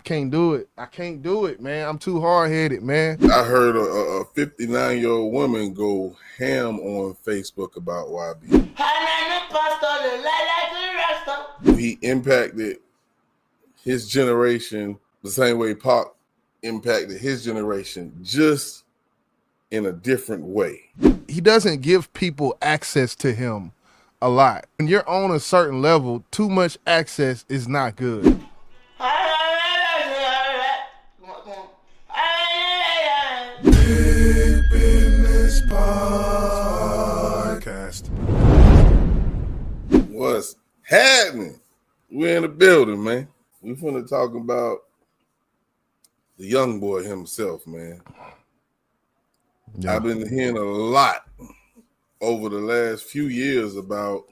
can't do it. I can't do it, man. I'm too hard-headed, man. I heard a 59-year-old woman go ham on Facebook about YB. He impacted his generation the same way Pac impacted his generation, just in a different way. He doesn't give people access to him a lot. When you're on a certain level, too much access is not good. Big Business Podcast. What's happening? We're in the building, man. We finna talk about the young boy himself, man. Yeah. I've been hearing a lot over the last few years about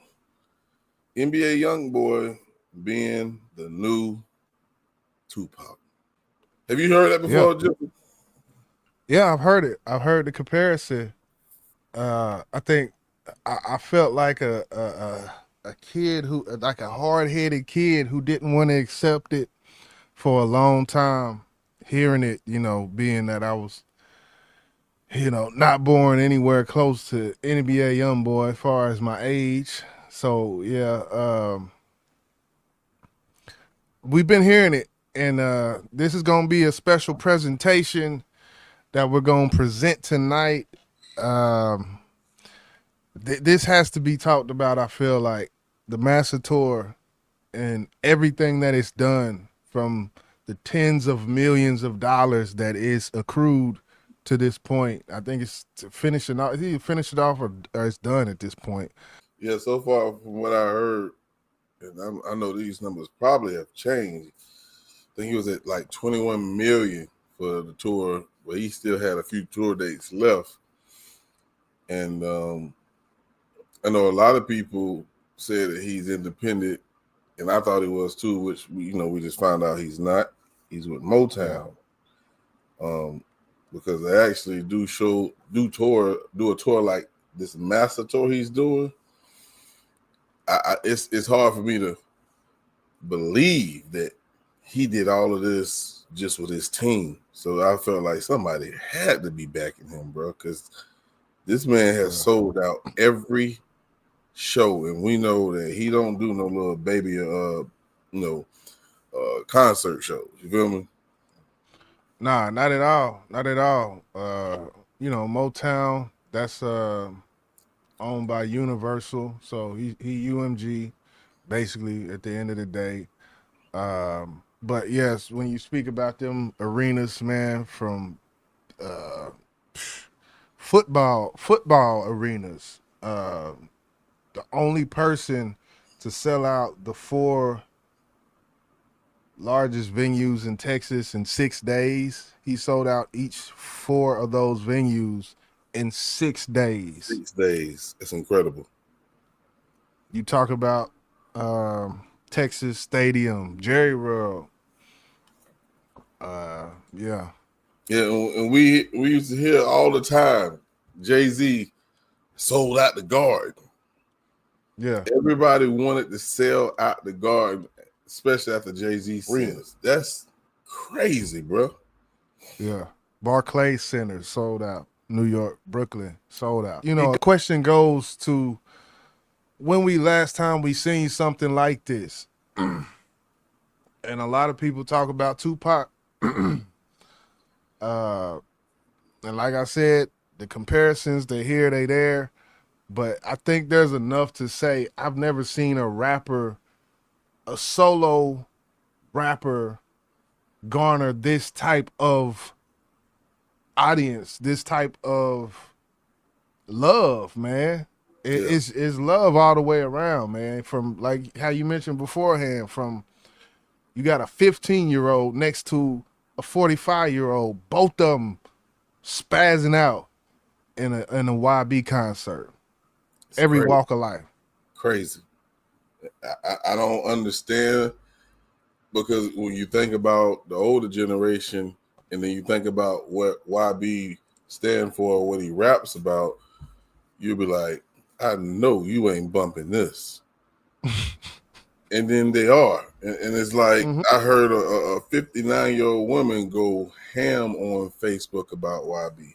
NBA YoungBoy being the new Tupac. Have you heard that before, Jeffrey? Yeah, I've heard it. I've heard the comparison. I think I felt like a kid who, like a hard-headed kid who didn't want to accept it for a long time. Hearing it, being that I was, not born anywhere close to NBA YoungBoy as far as my age. So yeah, we've been hearing it, and this is gonna be a special presentation that we're gonna present tonight. This has to be talked about. I feel like the Master Tour and everything that it's done, from the tens of millions of dollars that is accrued to this point. I think it's finishing off. Either finish it off or it's done at this point. Yeah, so far from what I heard, and I know these numbers probably have changed. I think he was at like 21 million for the tour, but he still had a few tour dates left. And I know a lot of people said that he's independent, and I thought he was too, which we just found out he's not. He's with Motown, because they actually do a tour like this Master Tour he's doing. It's hard for me to believe that he did all of this just with his team. So I felt like somebody had to be backing him, bro, because this man has sold out every show, and we know that he don't do no little baby concert shows. You feel me? Nah, not at all. Not at all. Motown, that's owned by Universal, so he UMG basically at the end of the day. But yes, when you speak about them arenas, man, from football arenas, the only person to sell out the 4 largest venues in Texas in 6 days, he sold out each 4 of those venues in 6 days. 6 days. It's incredible. You talk about Texas Stadium, Jerry World. Yeah, and we used to hear all the time, Jay-Z sold out the Garden. Yeah, everybody wanted to sell out the Garden, especially after Jay-Z arenas. That's crazy, bro. Yeah, Barclays Center sold out. New York, Brooklyn sold out. The question goes to when last time we seen something like this. And a lot of people talk about Tupac. And like I said, the comparisons, they here, they there. But I think there's enough to say I've never seen a solo rapper garner this type of audience, this type of love, man. It's love all the way around, man. From like how you mentioned beforehand, from you got a 15-year-old next to a 45-year-old, both of them spazzing out in a YB concert. It's every crazy. Walk of life. Crazy. I don't understand, because when you think about the older generation and then you think about what YB stand for, what he raps about, you'll be like, I know you ain't bumping this. and then they are. And it's like Mhm. I heard a 59-year-old woman go ham on Facebook about YB.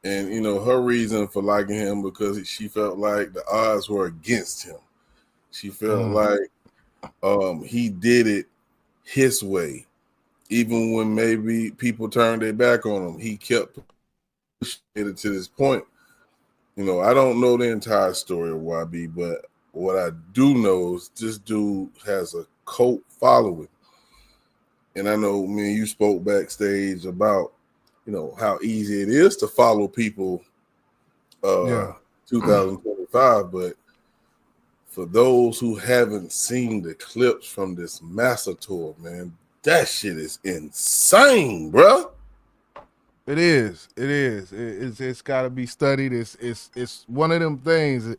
And, you know, her reason for liking him because she felt like the odds were against him. She felt like he did it his way. Even when maybe people turned their back on him, he kept pushing it to this point. You know, I don't know the entire story of YB, but what I do know is this dude has a cult following. And I know me and you spoke backstage about, you know, how easy it is to follow people 2025. But for those who haven't seen the clips from this Massa tour, man, that shit is insane, bro. It is. It is. It's got to be studied. It's one of them things.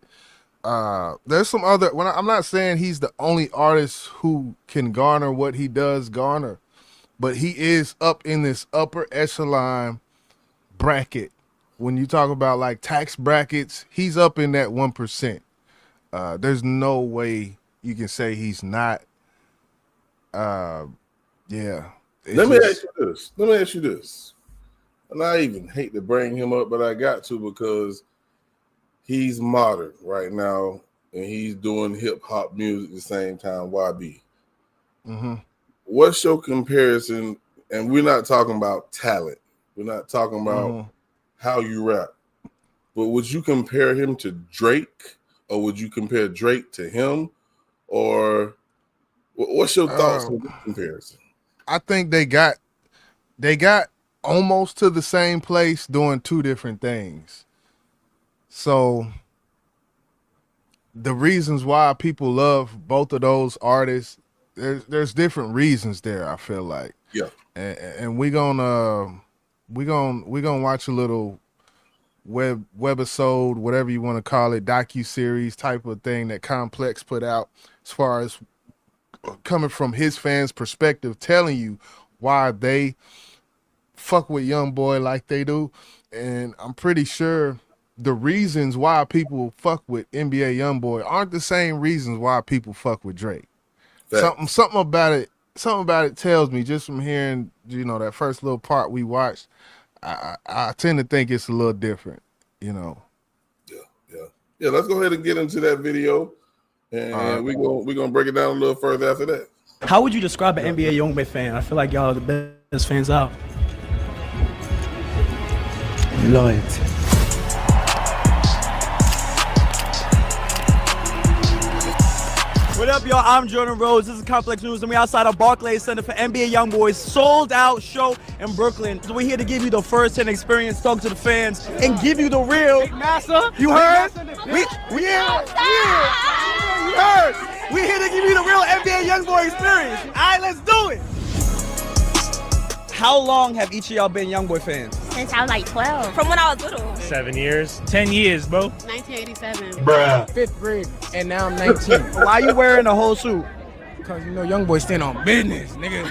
There's some other. I'm not saying he's the only artist who can garner what he does garner, but he is up in this upper echelon bracket. When you talk about like tax brackets, he's up in that 1%. There's no way you can say he's not. Yeah. Let me ask you this. And I even hate to bring him up, but I got to because he's modern right now and he's doing hip hop music at the same time. YB. Mm-hmm. What's your comparison? And we're not talking about talent. We're not talking about how you rap. But would you compare him to Drake, or would you compare Drake to him? Or what's your thoughts on this comparison? I think they got almost to the same place doing two different things. So the reasons why people love both of those artists, there's different reasons there, I feel like. Yeah. And we gonna watch a little webisode, whatever you want to call it, docu-series type of thing that Complex put out as far as coming from his fans' perspective, telling you why they fuck with YoungBoy like they do. And I'm pretty sure the reasons why people fuck with NBA YoungBoy aren't the same reasons why people fuck with Drake. Fact. Something about it tells me, just from hearing, you know, that first little part we watched, I tend to think it's a little different, you know. Yeah. Let's go ahead and get into that video, and we're gonna break it down a little further after that. How would you describe an NBA YoungBoy fan? I feel like y'all are the best fans out. Loyalty. What up, y'all? I'm Jordan Rhodes. This is Complex News, and we're outside of Barclays Center for NBA YoungBoy's sold-out show in Brooklyn. So we're here to give you the first-hand experience, talk to the fans, and give you the real. Massa, you heard? You heard? We're here to give you the real NBA YoungBoy experience. All right, let's do it. How long have each of y'all been YoungBoy fans? Since I was like 12. From when I was little. 7 years. 10 years, bro. 1987. Bruh. 5th grade, and now I'm 19. Why you wearing the whole suit? Because, you know, YoungBoy stand on business, nigga.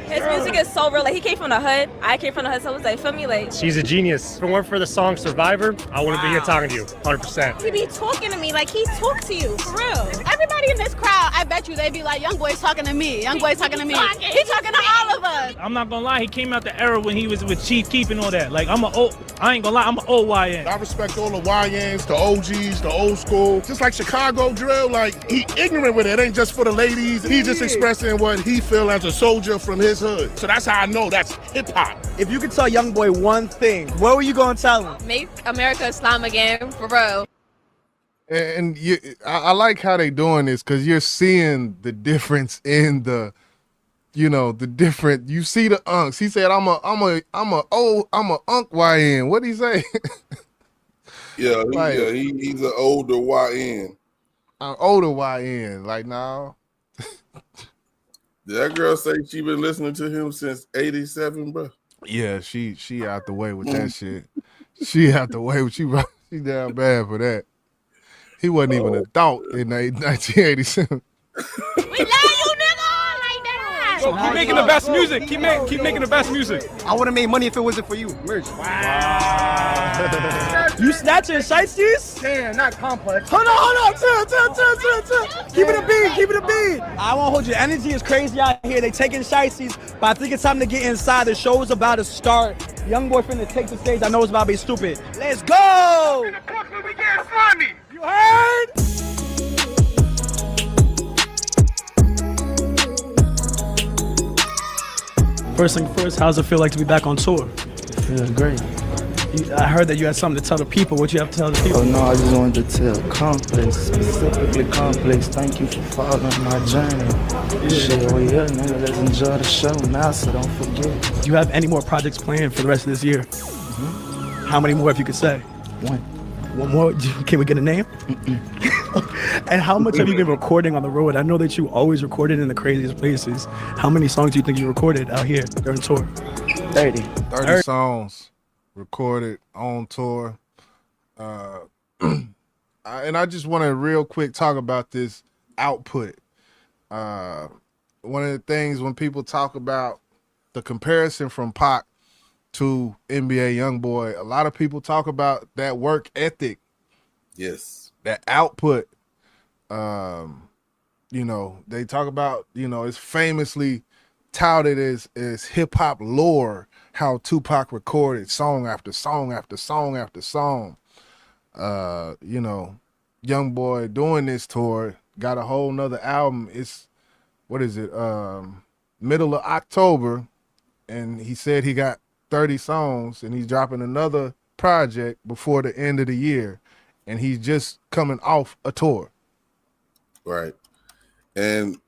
His music is so real. Like, he came from the hood. I came from the hood, so it was like, feel me? Like, She's a genius. If it weren't for the song Survivor, I wouldn't be here talking to you. 100%. he be talking to me like he talked to you, for real. Everybody in this crowd, I bet you they be like, YoungBoy's talking to me. YoungBoy's talking to me. He's talking to all of us. I'm not gonna lie, he came out the era when he was with Chief Keef and all that. Like, I ain't gonna lie, I'm an old YN. I respect all the YNs, the OGs, the old school. Just like Chicago drill, like, he ignorant with it. It ain't just for the ladies. He just expressing what he feel as a soldier from his hood. So that's how I know that's hip-hop. If you could tell YoungBoy one thing, what were you gonna tell him? Make America Islam again, for real. And I like how they doing this, because you're seeing the difference in the, you know, the different. You see the unks. He said, "I'm a unk YN." What did he say? Yeah, Like- he's an older YN. An older YN. Like, now. Did that girl say she been listening to him since '87, bro? Yeah, she out the way with that shit. She out the way. She down bad for that. He wasn't even an adult in 1987. We love you, nigga, like that. So keep making the best music. Keep making the best music. I would have made money if it wasn't for you. Merch. You snatching shiesties? Yeah, not complex. Hold on. Chill. Keep it a beat. I won't hold you. The energy is crazy out here. They taking shiesties, but I think it's time to get inside. The show is about to start. YoungBoy finna take the stage. I know it's about to be stupid. Let's go! We get funny. You heard? First thing first, how's it feel like to be back on tour? Feels great. I heard that you had something to tell the people. What you have to tell the people? Oh no, I just wanted to tell Complex, specifically Complex, thank you for following my journey. Shit, we here, nigga. Let's enjoy the show now, so don't forget. Do you have any more projects planned for the rest of this year? How many more, if you could say? One more? Can we get a name? And how much have you been recording on the road? I know that you always recorded in the craziest places. How many songs do you think you recorded out here during tour? 30 songs recorded on tour. And I just want to real quick talk about this output. One of the things when people talk about the comparison from Pac to NBA YoungBoy, a lot of people talk about that work ethic. Yes. That output. You know, they talk about, you know, it's famously touted as hip hop lore, how Tupac recorded song after song after song after song. You know, YoungBoy doing this tour got a whole nother album. It's, what is it? Middle of October. And he said he got 30 songs and he's dropping another project before the end of the year. And he's just coming off a tour. Right. And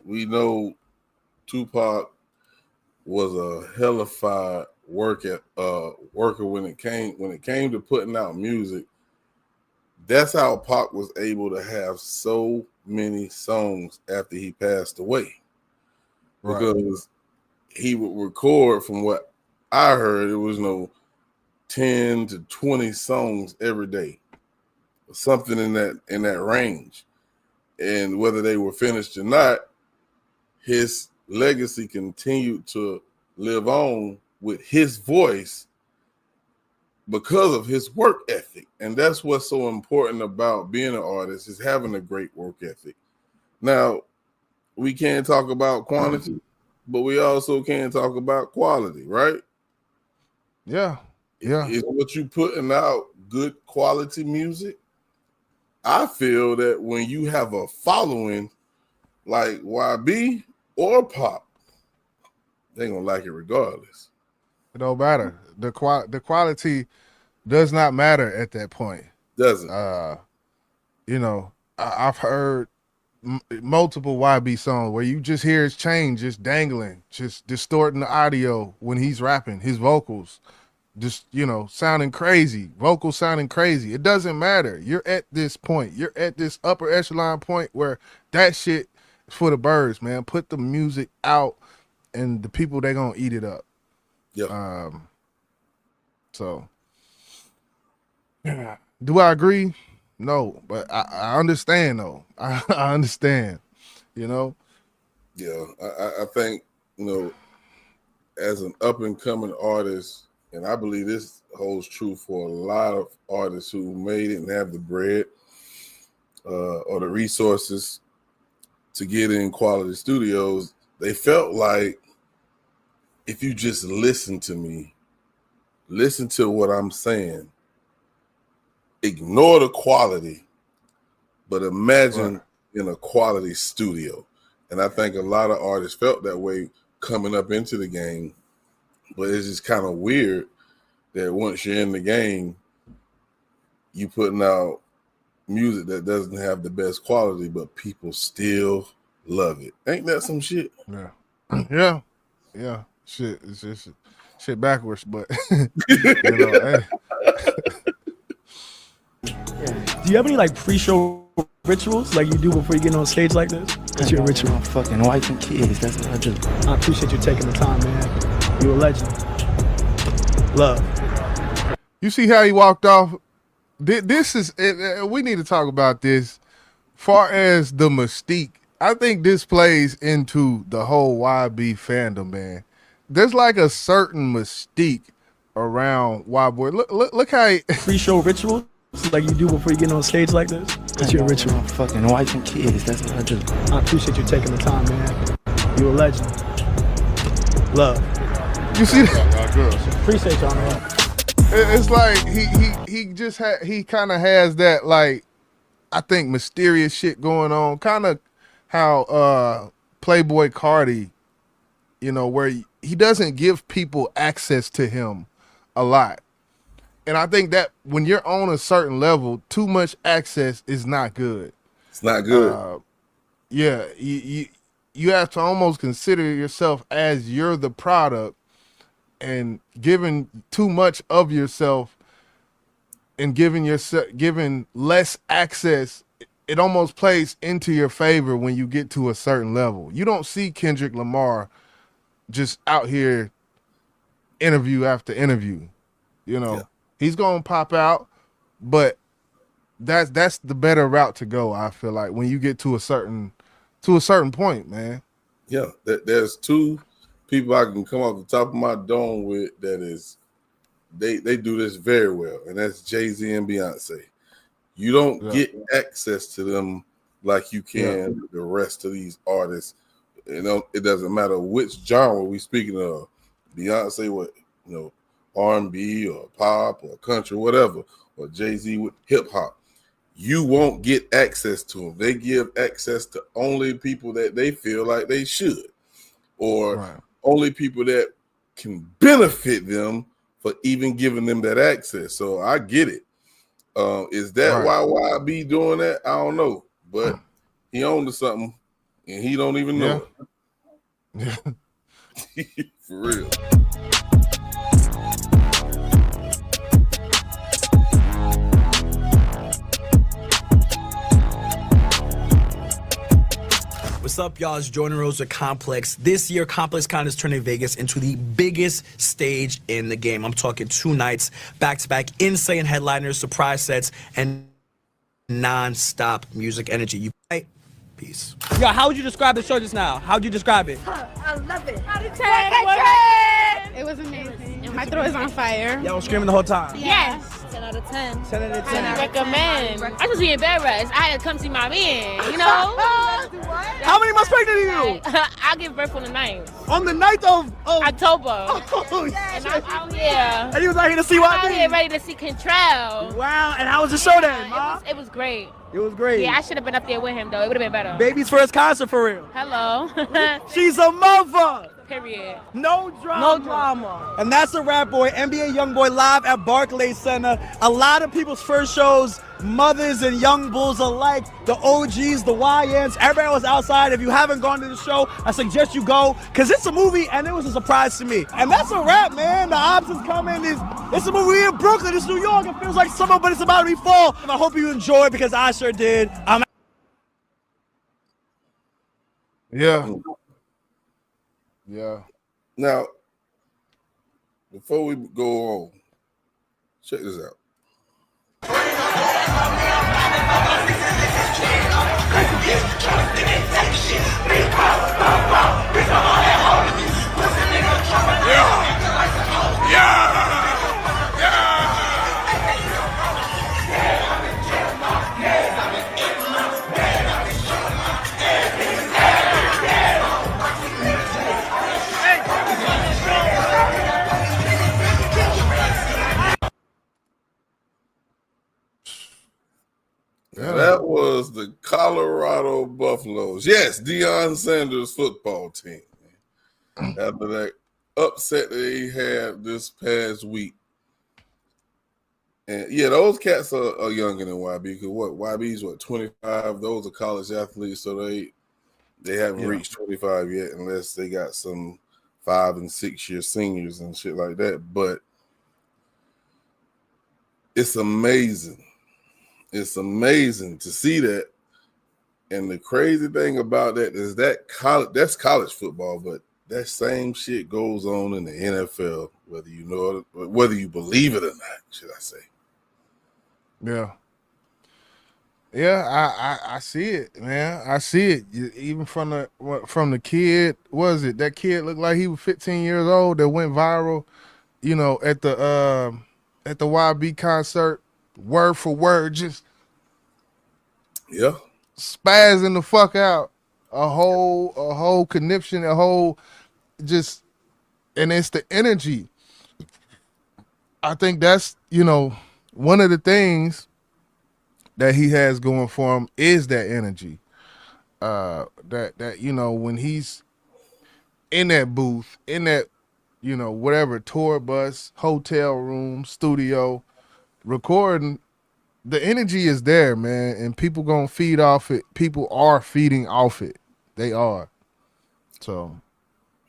we know Tupac was a hellified worker when it came to putting out music. That's how Pac was able to have so many songs after he passed away. Right. Because he would record, from what I heard, it was no 10 to 20 songs every day. Something in that range. And whether they were finished or not, his legacy continued to live on with his voice because of his work ethic. And that's what's so important about being an artist, is having a great work ethic. Now, we can't talk about quantity, but we also can't talk about quality, right? Yeah. Is what you putting out good quality music? I feel that when you have a following like YB or Pop, they're gonna like it regardless. It don't matter. The quality does not matter at that point. Doesn't. You know, I've heard multiple YB songs where you just hear his chain just dangling, just distorting the audio when he's rapping, his vocals. Just, you know, sounding crazy, vocals sounding crazy. It doesn't matter. You're at this point. You're at this upper echelon point where that shit is for the birds, man. Put the music out and the people, they gonna eat it up. Yeah. So, do I agree? No, but I understand though. I understand, you know? Yeah, I think, you know, as an up and coming artist, and I believe this holds true for a lot of artists who made it and have the bread or the resources to get in quality studios, they felt like, if you just listen to me, listen to what I'm saying, ignore the quality, but imagine in a quality studio. And I think a lot of artists felt that way coming up into the game. But it's just kind of weird that once you're in the game, you putting out music that doesn't have the best quality, but people still love it. Ain't that some shit? Yeah. Shit, it's just shit backwards, but you know, hey. Do you have any like pre-show rituals like you do before you get on stage like this? That's your ritual. My fucking wife and kids, that's what I do. I appreciate you taking the time, man. You're a legend. Love. You see how he walked off? This is, we need to talk about this. Far as the mystique I think this plays into the whole YB fandom, man. There's like a certain mystique around YBoy. Look how he, Pre-show rituals like you do before you get on stage like this. What's your ritual? My fucking wife and kids. That's what I do. I appreciate you taking the time, man. You're a legend. Love. you see that? Appreciate y'all, man. It's like he kind of has that, like, I think mysterious shit going on, kind of how Playboy Cardi, you know, where he doesn't give people access to him a lot. And I think that when you're on a certain level, too much access is not good. It's not good. Yeah, you have to almost consider yourself as you're the product, and giving too much of yourself and giving less access, it almost plays into your favor when you get to a certain level. You don't see Kendrick Lamar just out here interview after interview. You know, he's gonna pop out, but that's the better route to go, I feel like, when you get to a certain point, man. Yeah, there's two people I can come off the top of my dome with that is they do this very well, and that's Jay-Z and Beyonce. You don't get access to them like you can the rest of these artists. You know, it doesn't matter which genre we speaking of. Beyonce with, you know, R&B or pop or country, whatever, or Jay-Z with hip hop. You won't get access to them. They give access to only people that they feel like they should, or only people that can benefit them for even giving them that access. So I get it. Is that why YB doing that? I don't know, but he owned to something and he don't even know it. For real. What's up, y'all? It's Jordan Rose with Complex. This year, Complex Con is turning Vegas into the biggest stage in the game. I'm talking 2 nights, back-to-back, insane headliners, surprise sets, and non-stop music energy. You right? Peace. Yo, how would you describe the show just now? How would you describe it? I love it. It was amazing. My throat is on fire. Y'all was screaming the whole time. Yes. 10 out of 10. 10 out of 10. I recommend. I just be embarrassed. I had to come see my man, you know? How many months pregnant are you? I give birth on the 9th. On the 9th of October. Oh, And I'm out here. and he was out here to see I'm YB. out here ready to see Contrell. Wow, and how was the show then, Ma? It was great. It was great. Yeah, I should have been up there with him, though. It would have been better. Baby's first concert for real. Hello. She's a mother. Period. No drama. No drama. And that's a rap boy, NBA YoungBoy, live at Barclays Center. A lot of people's first shows, mothers and young bulls alike, the OGs, the YNs, everybody was outside. If you haven't gone to the show, I suggest you go, because it's a movie and it was a surprise to me. And that's a wrap, man. The Ops is coming. It's a movie in Brooklyn. It's New York. It feels like summer, but it's about to be fall. And I hope you enjoy it, because I sure did. Yeah. Now, before we go on, check this out. That was the Colorado Buffaloes. Yes, Deion Sanders' football team. After that upset they had this past week. And yeah, those cats are younger than YB, because YB's 25. Those are college athletes, so they haven't reached 25 yet, unless they got some 5 and 6 year seniors and shit like that. But it's amazing. It's amazing to see that. And the crazy thing about that is that's college football, but that same shit goes on in the NFL, whether you know it, whether you believe it or not, should I say. Yeah. Yeah, I see it, man. I see it. Even from the kid, was it that kid looked like he was 15 years old that went viral, at the YB concert, word for word, just Yeah. spazzing the fuck out. A whole conniption, a whole just and it's the energy. I think that's, one of the things that he has going for him is that energy. That when he's in that booth, in that, whatever tour bus, hotel room, studio, recording, the energy is there, man, and people gonna feed off it. People are feeding off it. They are. So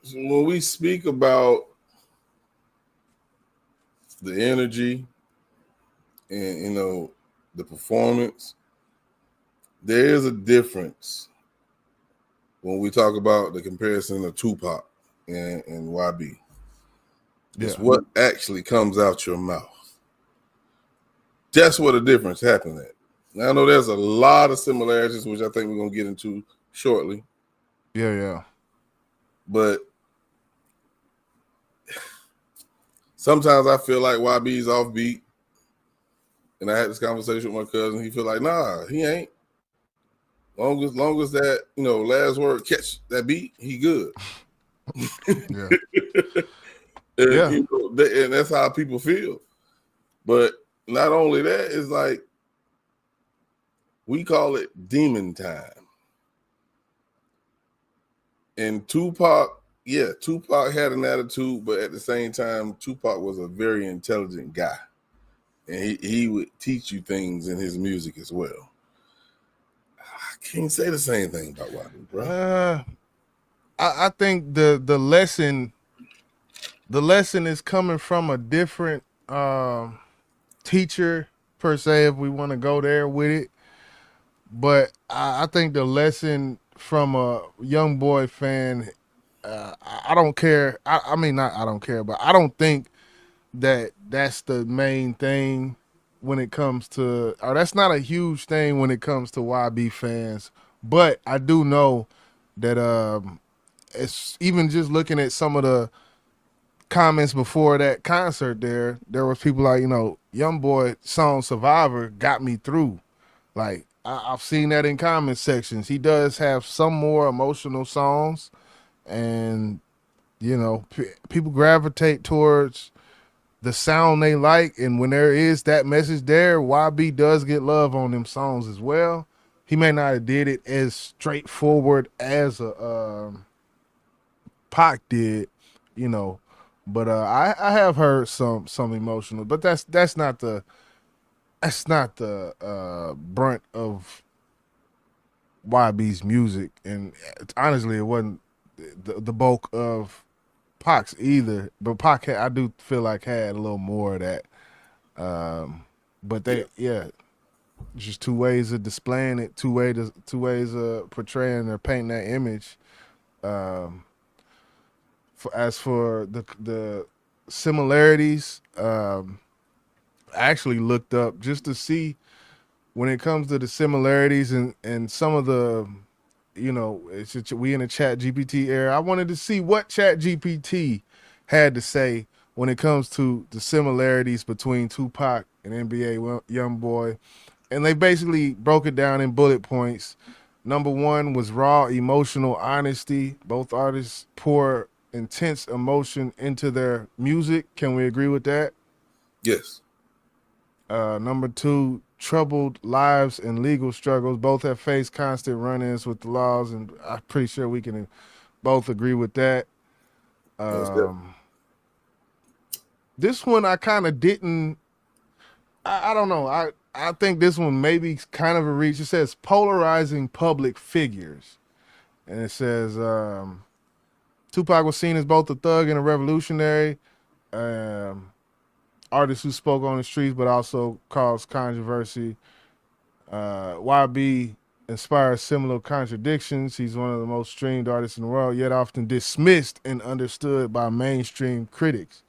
So when we speak about the energy and the performance, there is a difference when we talk about the comparison of Tupac and YB. It's yeah, what actually comes out your mouth. That's where the difference happened at. Now, I know there's a lot of similarities, which I think we're gonna get into shortly, yeah. but sometimes I feel like YB's offbeat. And I had this conversation with my cousin. He feel like, nah, he ain't. Long as that, last word catch that beat, he good. Yeah. And, Yeah. and that's how people feel. But not only that, it's like we call it demon time. And Tupac had an attitude, but at the same time, Tupac was a very intelligent guy. And he would teach you things in his music as well. I can't say the same thing about YB, bro. I think the lesson is coming from a different teacher per se, if we want to go there with it. But I think the lesson from a young boy fan, I don't care. I mean, not I don't care, but I don't think that that's the main thing when it comes to, or that's not a huge thing when it comes to YB fans. But I do know that it's even just looking at some of the comments before that concert there was people like, young boy song Survivor got me through. Like I've seen that in comment sections. He does have some more emotional songs, and people gravitate towards the sound they like, and when there is that message there, YB does get love on them songs as well. He may not have did it as straightforward as a Pac did, you know, but I have heard some emotional, but that's not the brunt of YB's music, and honestly, it wasn't the bulk of Pac's either. But I do feel like had a little more of that. But just two ways of displaying it, two ways of portraying or painting that image. As for the similarities, I actually looked up just to see when it comes to the similarities and some of the, we in a Chat GPT era. I wanted to see what Chat GPT had to say when it comes to the similarities between Tupac and NBA YoungBoy, and they basically broke it down in bullet points. Number one was raw emotional honesty. Both artists pour intense emotion into their music. Can we agree with that? Yes. Number two, troubled lives and legal struggles. Both have faced constant run-ins with the laws, and I'm pretty sure we can both agree with that. This one I kind of didn't. I don't know. I think this one maybe kind of a reach. It says polarizing public figures, and it says Tupac was seen as both a thug and a revolutionary. Artist who spoke on the streets but also caused controversy. YB inspires similar contradictions. He's one of the most streamed artists in the world, yet often dismissed and understood by mainstream critics.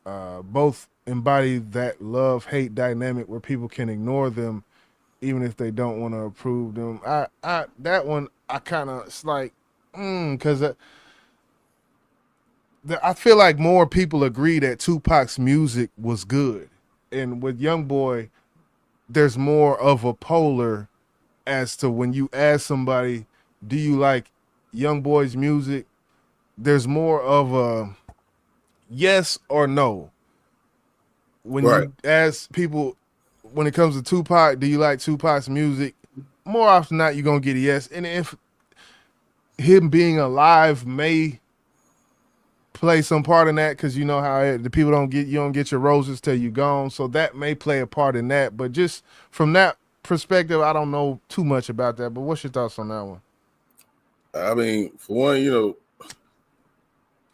Both embody that love-hate dynamic where people can ignore them even if they don't want to approve them. I that one I kind of it's like, because I feel like more people agree that Tupac's music was good, and with YoungBoy, there's more of a polar as to when you ask somebody, "Do you like YoungBoy's music?" There's more of a yes or no. When Right. you ask people, when it comes to Tupac, do you like Tupac's music? More often than not, you're gonna get a yes. And if him being alive may play some part in that, because you know how the people you don't get your roses till you gone, so that may play a part in that. But just from that perspective, I don't know too much about that. But what's your thoughts on that one? I mean, for one,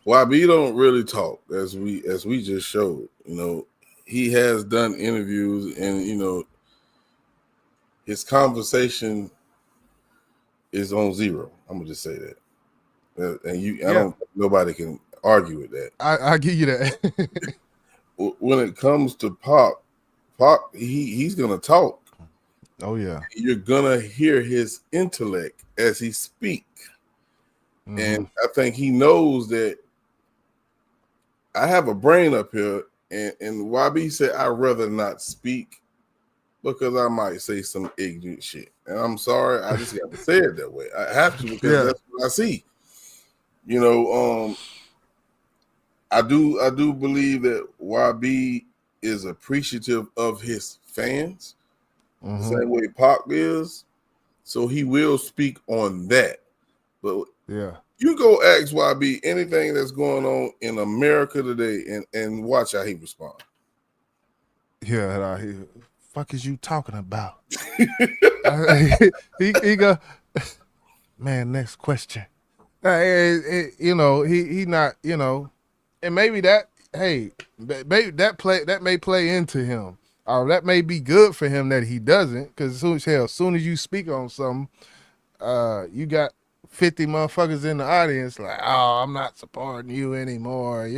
YB don't really talk as we just showed. He has done interviews, and his conversation is on zero. I'm gonna just say that. I Yeah. don't. Nobody can argue with that. I give you that. When it comes to Pac, he's gonna talk. Oh yeah. You're gonna hear his intellect as he speak, and I think he knows that I have a brain up here, and YB said I'd rather not speak because I might say some ignorant shit. And I'm sorry, I just got to say it that way. I have to because that's what I see. I do believe that YB is appreciative of his fans, the same way Pac is. So he will speak on that. But yeah, you go ask YB anything that's going on in America today, and watch how he respond. Yeah, fuck is you talking about? he go, man. Next question. He not, and maybe that, hey, maybe that may play into him, or that may be good for him that he doesn't, because as soon as you speak on something, you got 50 motherfuckers in the audience like, oh, I'm not supporting you anymore.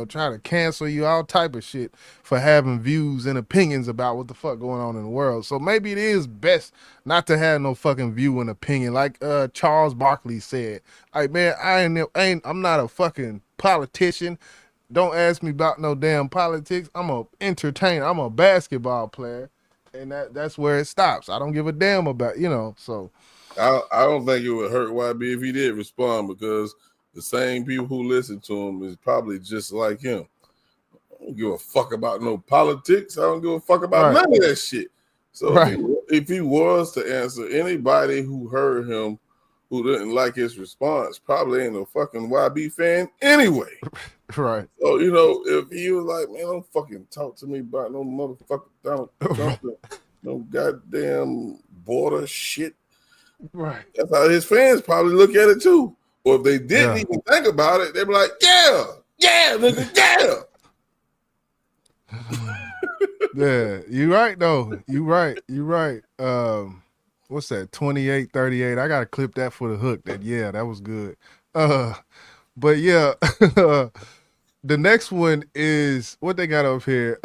Trying to cancel you, all type of shit for having views and opinions about what the fuck going on in the world. So maybe it is best not to have no fucking view and opinion. Like Charles Barkley said, like, man, I'm not a fucking politician. Don't ask me about no damn politics. I'm a entertainer. I'm a basketball player. And that's where it stops. I don't give a damn about, so. I don't think it would hurt YB if he did respond, because the same people who listen to him is probably just like him. I don't give a fuck about no politics. I don't give a fuck about none of that shit. So if he was to answer, anybody who heard him who didn't like his response probably ain't no fucking YB fan anyway. Right. So, if he was like, man, don't fucking talk to me about no motherfucking Donald Trump, no goddamn border shit. Right. That's how his fans probably look at it too. Or if they didn't even think about it, they'd be like, yeah, nigga, yeah. Yeah, you right though. You right. What's that? 28-38. I gotta clip that for the hook. That was good. But yeah, the next one is what they got up here.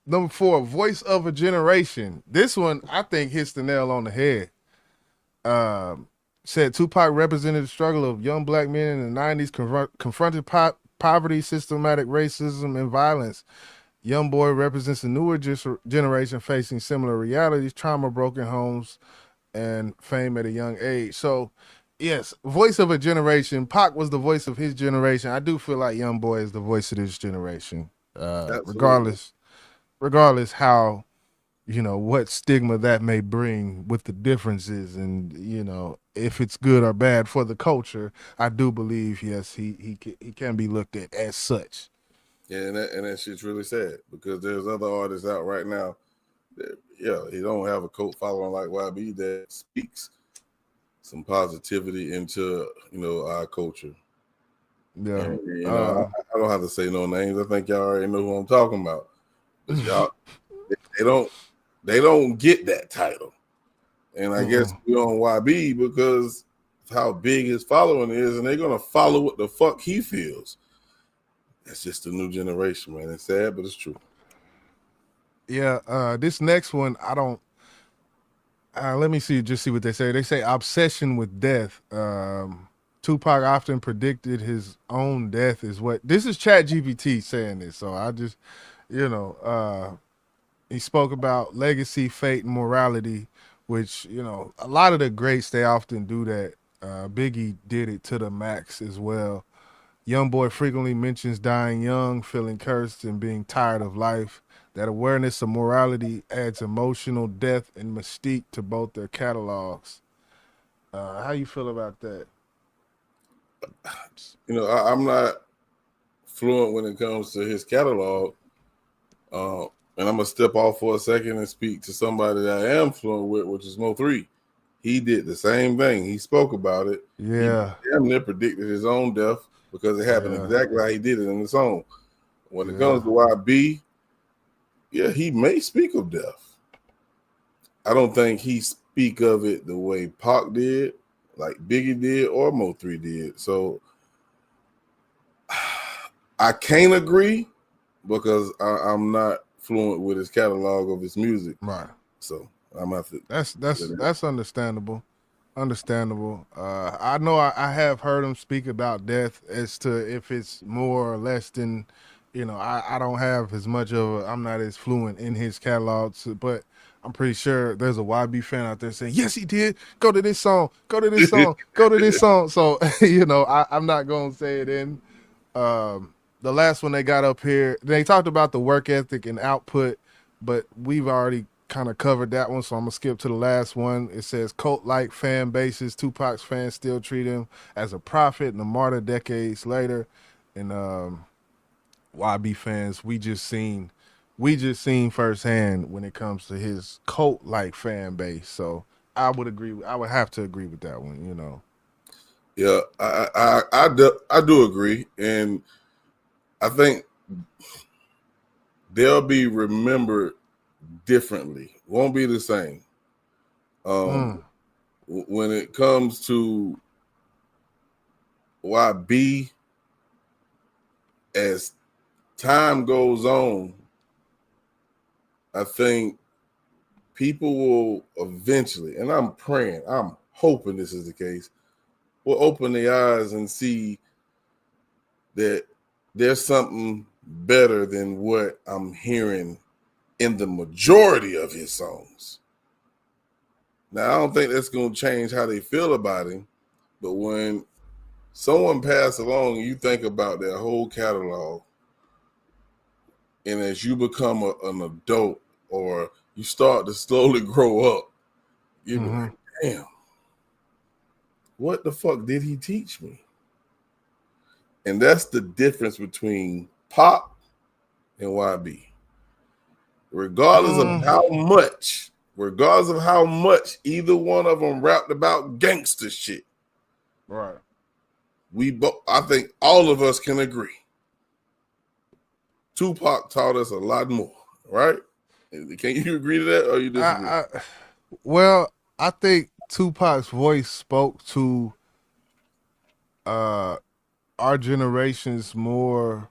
Number 4, Voice of a Generation. This one I think hits the nail on the head. Said Tupac represented the struggle of young black men in the 90s, confronted poverty, systematic racism, and violence. YoungBoy represents a newer generation facing similar realities, trauma, broken homes, and fame at a young age. So, yes, voice of a generation. Pac was the voice of his generation. I do feel like YoungBoy is the voice of this generation, regardless how, what stigma that may bring with the differences, and if it's good or bad for the culture. I do believe, yes, he can be looked at as such. Yeah, and that shit's really sad, because there's other artists out right now that, he don't have a cult following like YB that speaks some positivity into, our culture. Yeah. And, I don't have to say no names. I think y'all already know who I'm talking about. But y'all, they don't get that title. And I guess we're on YB because of how big his following is, and they're gonna follow what the fuck he feels. That's just the new generation, man. It's sad, but it's true. Yeah, this next one, I don't Let me see what they say. They say obsession with death. Tupac often predicted his own death is what this is ChatGPT saying this. So I just, he spoke about legacy, fate, and morality, which, a lot of the greats, they often do that. Biggie did it to the max as well. YoungBoy frequently mentions dying young, feeling cursed, and being tired of life. That awareness of morality adds emotional depth and mystique to both their catalogs. How you feel about that? I'm not fluent when it comes to his catalog. And I'm going to step off for a second and speak to somebody that I am fluent with, which is Mo3. He did the same thing. He spoke about it. Yeah. He damn near predicted his own death because it happened exactly how he did it in the song. When it comes to YB, yeah, he may speak of death. I don't think he speak of it the way Pac did, like Biggie did, or Mo3 did. So I can't agree because I'm not fluent with his catalog of his music. Right. So I'm have to. That's understandable. Understandable. I know I have heard him speak about death as to if it's more or less than, I don't have as much of I'm not as fluent in his catalog, but I'm pretty sure there's a YB fan out there saying, yes, he did. Go to this song. Go to this song. Go to this song. So, I'm not going to say it in. The last one they got up here, they talked about the work ethic and output, but we've already kind of covered that one, so I'm going to skip to the last one. It says cult-like fan bases. Tupac's fans still treat him as a prophet and a martyr decades later. And YB fans, we just seen firsthand when it comes to his cult-like fan base. So I would have to agree with that one, Yeah, I do agree. And I think they'll be remembered differently. Won't be the same. When it comes to YB, as time goes on, I think people will eventually, and I'm hoping this is the case, will open their eyes and see that there's something better than what I'm hearing in the majority of his songs. Now, I don't think that's going to change how they feel about him, but when someone passes along and you think about their whole catalog, and as you become an adult or you start to slowly grow up, you're like, damn, what the fuck did he teach me? And that's the difference between Pop and YB. Regardless of how much either one of them rapped about gangster shit. Right. I think all of us can agree. Tupac taught us a lot more, right? Can you agree to that or you disagree? I think Tupac's voice spoke to our generations more,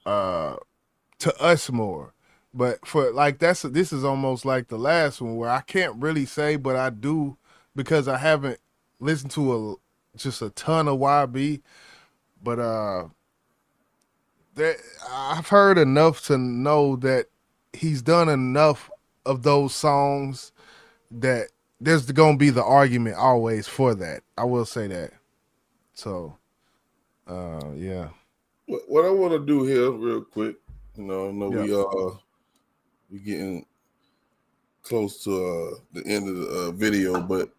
to us more. But for like this is almost like the last one where I can't really say, but I do because I haven't listened to just a ton of YB. But I've heard enough to know that he's done enough of those songs that there's gonna be the argument always for that. I will say that. So, yeah. What I want to do here, real quick, we getting close to the end of the video, but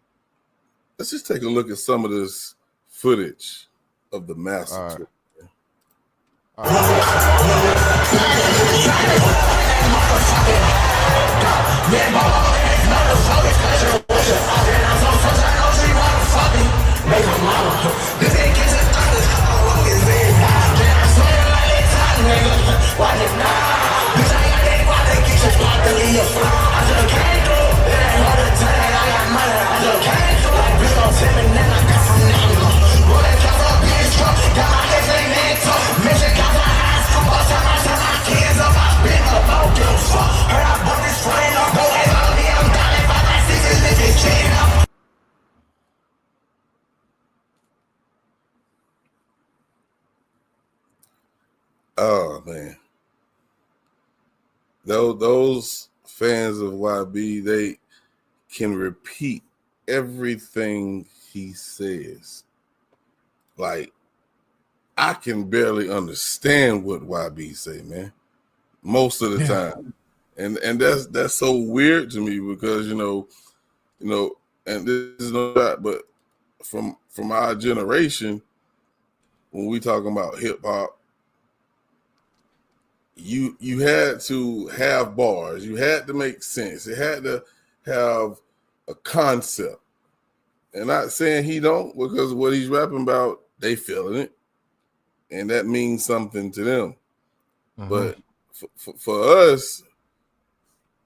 let's just take a look at some of this footage of the master tour. man, those fans of YB, they can repeat everything he says. Like, I can barely understand what YB say, man, most of the time. And that's so weird to me because, you know, and this is no doubt, but from our generation, when we talking about hip hop, you had to have bars, you had to make sense, it had to have a concept. And not saying he don't, because what he's rapping about, they feeling it, and that means something to them. But for us,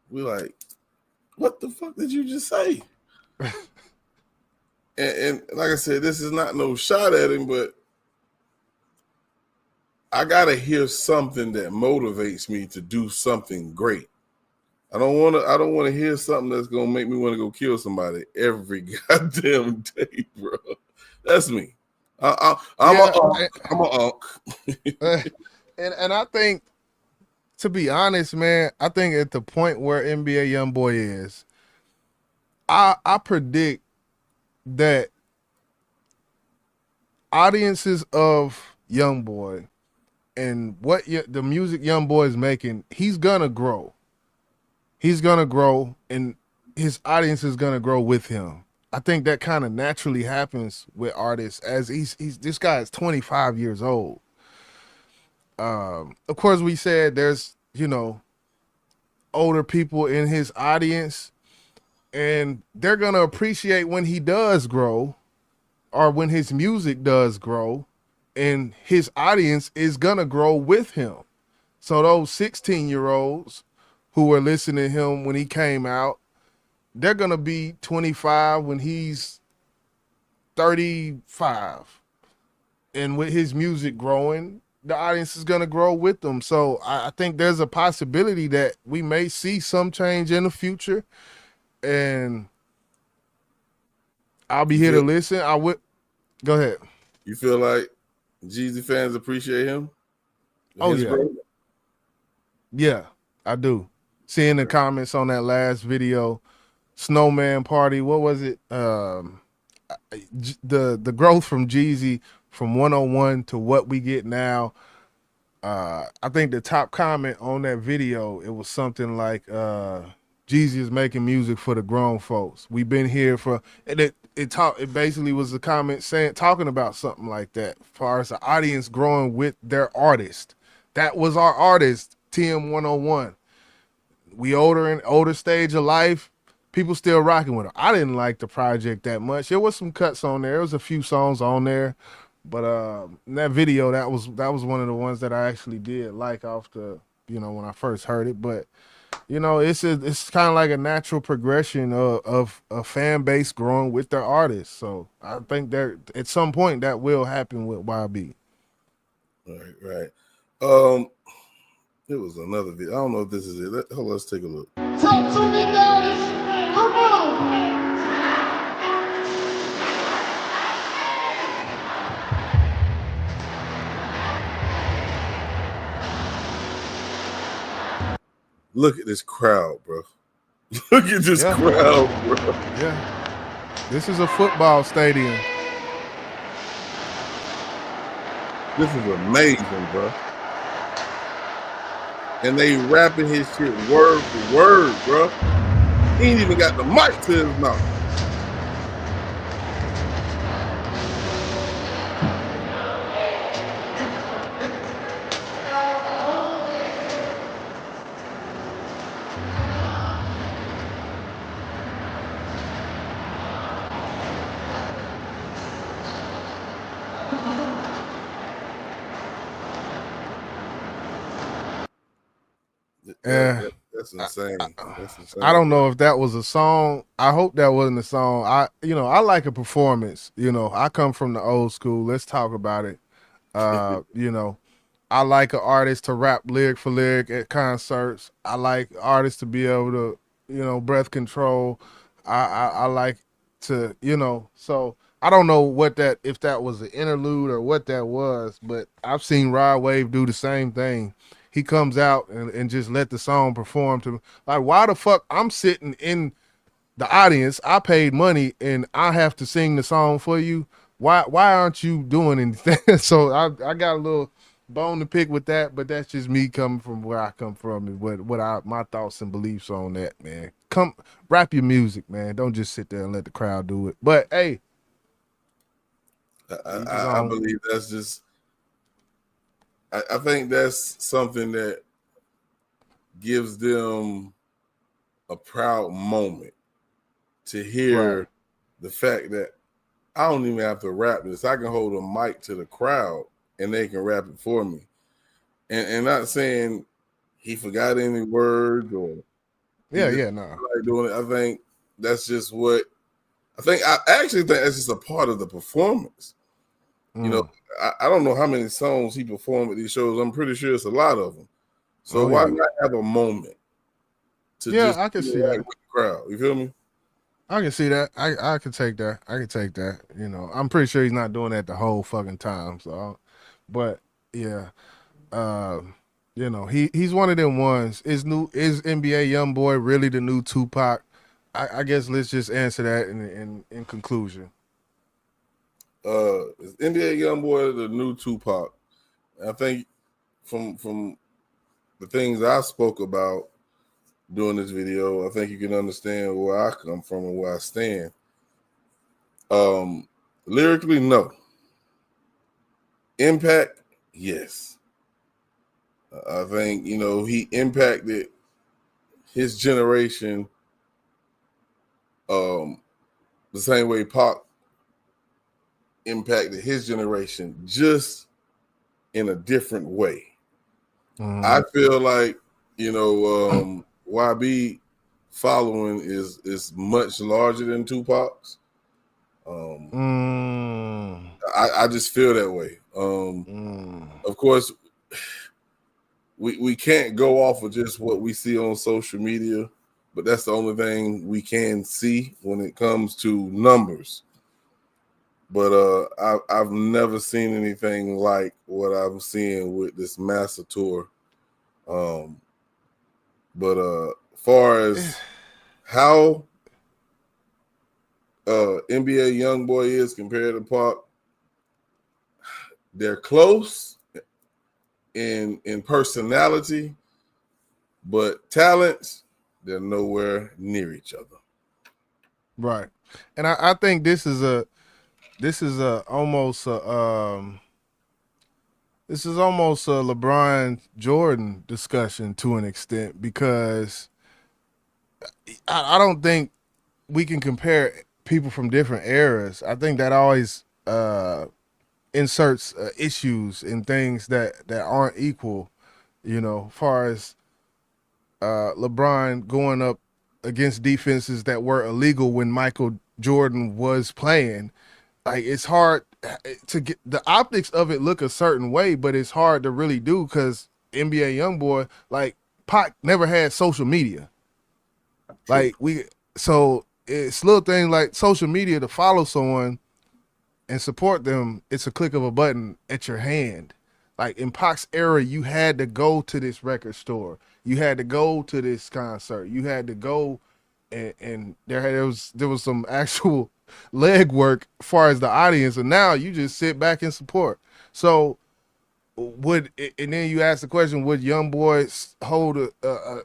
we like, what the fuck did you just say? and like I said, this is not no shot at him, but I gotta hear something that motivates me to do something great. I don't want to hear something that's gonna make me want to go kill somebody every goddamn day, bro. That's me. I'm a unk. And I think, to be honest, man, I think at the point where NBA YoungBoy is, I predict that audiences of YoungBoy and what the music YoungBoy is making, he's gonna grow. He's gonna grow, and his audience is gonna grow with him. I think that kind of naturally happens with artists. As he's this guy is 25 years old. Of course, we said there's, you know, older people in his audience, and they're gonna appreciate when he does grow, or when his music does grow, and his audience is gonna grow with him. So those 16-year-olds who were listening to him when he came out, they're gonna be 25 when he's 35. And with his music growing, the audience is gonna grow with them. So I think there's a possibility that we may see some change in the future. And I'll be here to listen. I would go ahead. You feel like Jeezy fans appreciate him? Oh yeah. Yeah, I do. Seeing the comments on that last video, Snowman Party, what was it? The growth from Jeezy from 101 to what we get now. I think the top comment on that video, it was something like Jeezy is making music for the grown folks. We've been here for, and it basically was a comment talking about something like that, as far as the audience growing with their artist. That was our artist, TM101. We older stage of life, people still rocking with her. I didn't like the project that much. There was some cuts on there. There was a few songs on there, but in that video, that was one of the ones that I actually did like off the, you know, when I first heard it. But you know, it's kind of like a natural progression of a fan base growing with their artists. So I think there at some point that will happen with YB. Right. It was another video. I don't know if this is it. Hold on, let's take a look. Talk to me, guys. Come on. Look at this crowd, bro. Look at this crowd, bro. Yeah. This is a football stadium. This is amazing, bro. And they rapping his shit word for word, bro. He ain't even got the mic to his mouth. That's insane. That's insane. I don't know if that was a song. I hope that wasn't a song. I like a performance. You know, I come from the old school. Let's talk about it. You know, I like an artist to rap lyric for lyric at concerts. I like artists to be able to, you know, breath control. I like to, you know, so I don't know what that if that was an interlude or what that was, but I've seen Rod Wave do the same thing. He comes out and just let the song perform to like why the fuck I'm sitting in the audience, I paid money and I have to sing the song for you. Why aren't you doing anything? So I got a little bone to pick with that, but that's just me coming from where I come from and what I my thoughts and beliefs on that, man. Come rap your music, man. Don't just sit there and let the crowd do it. But hey, I believe that's just. I think that's something that gives them a proud moment to hear the fact that I don't even have to rap this. I can hold a mic to the crowd and they can rap it for me. And not saying he forgot any words or no. Like doing it. I think that's just what I actually think that's just a part of the performance. You know, I don't know how many songs he performed at these shows. I'm pretty sure it's a lot of them. So why not have a moment to just I can see that with the crowd? You feel me? I can see that. I can take that. I can take that. You know, I'm pretty sure he's not doing that the whole fucking time. So, but yeah, you know, he's one of them ones. Is NBA YoungBoy really the new Tupac? I guess let's just answer that in conclusion. Is NBA YoungBoy the new Tupac? I think from the things I spoke about doing this video, I think you can understand where I come from and where I stand. Lyrically, no. Impact, yes. I think, you know, he impacted his generation the same way Pac impacted his generation, just in a different way. I feel like, you know, YB following is much larger than Tupac's. I just feel that way. Of course, we can't go off of just what we see on social media, but that's the only thing we can see when it comes to numbers. But I've never seen anything like what I'm seeing with this massive tour. But far as how NBA YoungBoy is compared to Pac, they're close in personality, but talents, they're nowhere near each other. Right, and I think this is almost a LeBron Jordan discussion to an extent, because I don't think we can compare people from different eras. I think that always inserts issues and things that aren't equal. You know, far as LeBron going up against defenses that were illegal when Michael Jordan was playing. Like, it's hard to get the optics of it look a certain way, but it's hard to really do because NBA YoungBoy, like Pac, never had social media. Like so it's little things like social media to follow someone and support them. It's a click of a button at your hand. Like in Pac's era, you had to go to this record store, you had to go to this concert, you had to go, and there was some actual leg work as far as the audience, and now you just sit back and support. So and then you ask the question, would YoungBoy hold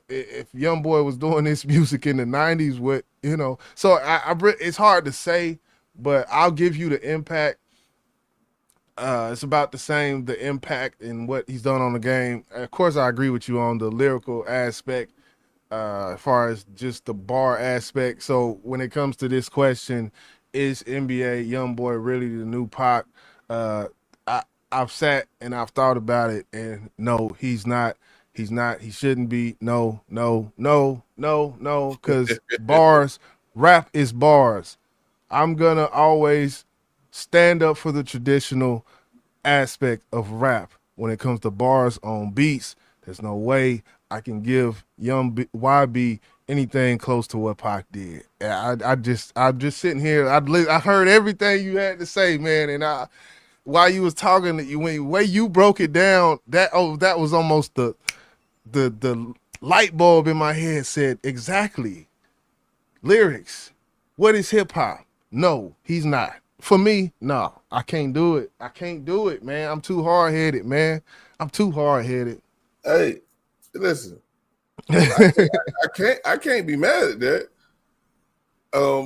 if YoungBoy was doing this music in the 90s, what, you know? So it's hard to say, but I'll give you the impact. It's about the same, the impact and what he's done on the game. Of course, I agree with you on the lyrical aspect, as far as just the bar aspect. So when it comes to this question, is NBA YoungBoy really the new Pac? I've sat and I've thought about it, and no, he's not. He's not. He shouldn't be. No, because bars, rap is bars. I'm gonna always stand up for the traditional aspect of rap when it comes to bars on beats. There's no way I can give YB anything close to what Pac did. I'm just sitting here. I heard everything you had to say, man, and while you was talking, the way you broke it down, that was almost the light bulb in my head said exactly. Lyrics. What is hip hop? No, he's not. For me, no, I can't do it. I can't do it, man. I'm too hard headed, man. I'm too hard headed. Hey, listen. I can't be mad at that.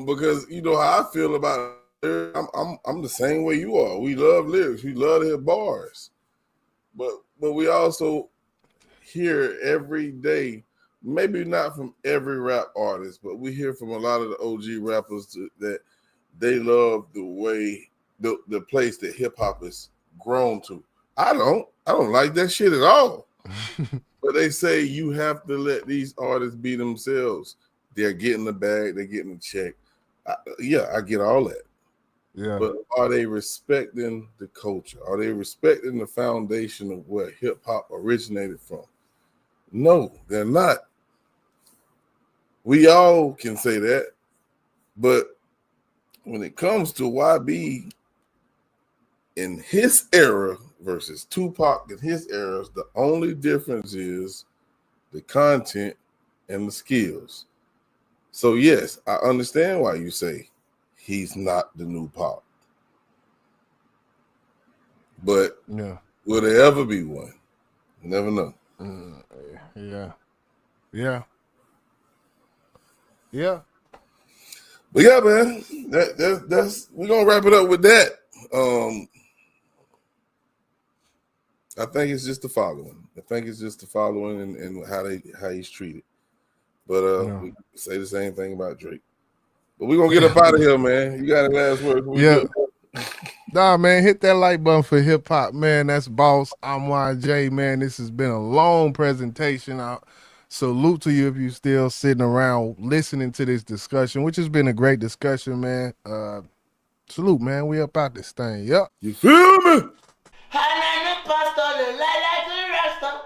Because you know how I feel about it. I'm the same way you are. We love lyrics. We love to hear bars. But we also hear every day, maybe not from every rap artist, but we hear from a lot of the OG rappers that they love the way the place that hip hop has grown to. I don't like that shit at all. But they say you have to let these artists be themselves. They're getting the bag, they're getting the check. I get all that. Yeah. But are they respecting the culture? Are they respecting the foundation of where hip hop originated from? No, they're not. We all can say that. But when it comes to YB in his era versus Tupac in his era, the only difference is the content and the skills. So yes, I understand why you say he's not the new Pac. But will there ever be one? You never know. Yeah. But yeah, man, that's we're gonna wrap it up with that. I think it's just the following. And how he's treated. But we say the same thing about Drake. But we're gonna get up out of here, man. You got any last words? Nah, man, hit that like button for hip hop, man. That's Boss. I'm YJ, man. This has been a long presentation. I salute to you if you're still sitting around listening to this discussion, which has been a great discussion, man. Salute, man. We up out this thing. Yep. You feel me? Pastor, like a rasta.